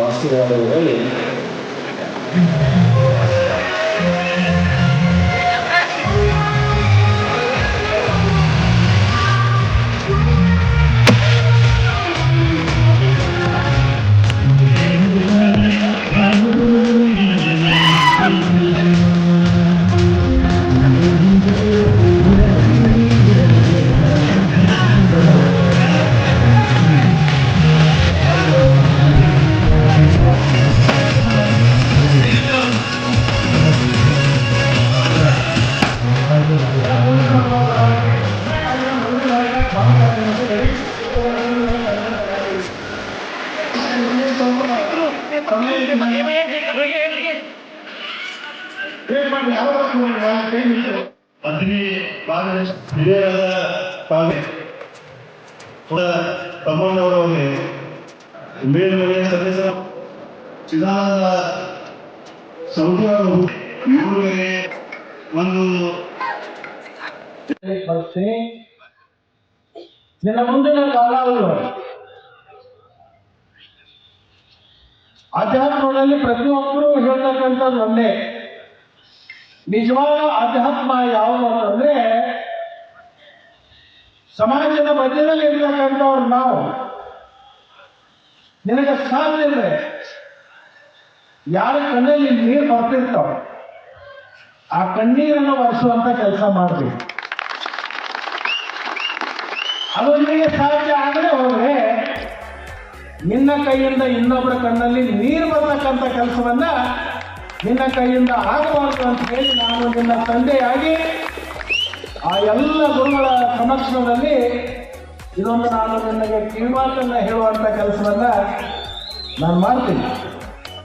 ಆಶೀರ್ವಾದಗಳಲ್ಲಿ ಮಂತ್ರಿ ಹಿರಿಯರಾದ ತಮ್ಮಣ್ಣವರವರಿಗೆ ಮೇಲ್ಮನೆಯ ಸದಸ್ಯರ ಚಿದಾನಂದ ಸೌದಿಯವರಿಗೆ ಒಂದು ನಿನ್ನ ಮುಂದಿನ ಕಾಲಗಳು ಆಧ್ಯಾತ್ಮದಲ್ಲಿ ಪ್ರತಿಯೊಬ್ಬರು ಹೇಳ್ತಕ್ಕಂಥದ್ದು ಒಂದೇ. ನಿಜವಾದ ಆಧ್ಯಾತ್ಮ ಯಾವುದು ಅಂತಂದ್ರೆ ಸಮಾಜದ ಮಧ್ಯದಲ್ಲಿ ಇರ್ತಕ್ಕಂಥವ್ರು ನಾವು. ನಿನಗೆ ಸಾಧ್ಯ ಇದ್ರೆ ಯಾರ ಕಣ್ಣಲ್ಲಿ ನೀರು ಬರ್ತಿರ್ತಾವ ಆ ಕಣ್ಣೀರನ್ನು ಒರೆಸುವಂತ ಕೆಲಸ ಮಾಡಬೇಕು. ಅದು ನಿನಗೆ ಸಾಧ್ಯ ಆಗದೆ ಹೋದ್ರೆ ನಿನ್ನ ಕೈಯಿಂದ ಇನ್ನೊಬ್ಬರ ಕಣ್ಣಲ್ಲಿ ನೀರು ಬರ್ತಕ್ಕಂಥ ಕೆಲಸವನ್ನ ನಿನ್ನ ಕೈಯಿಂದ ಆಗಬಾರದು ಅಂತ ಹೇಳಿ ನಾನು ನಿನ್ನ ತಂದೆಯಾಗಿ ಆ ಎಲ್ಲ ಗುರುಗಳ ಸಮಕ್ಷಮದಲ್ಲಿ ಇದೊಂದು ನಾನು ನಿನಗೆ ಕಿವಿಮಾತನ್ನ ಹೇಳುವಂತ ಕೆಲಸವನ್ನ ನಾನು ಮಾಡ್ತೀನಿ.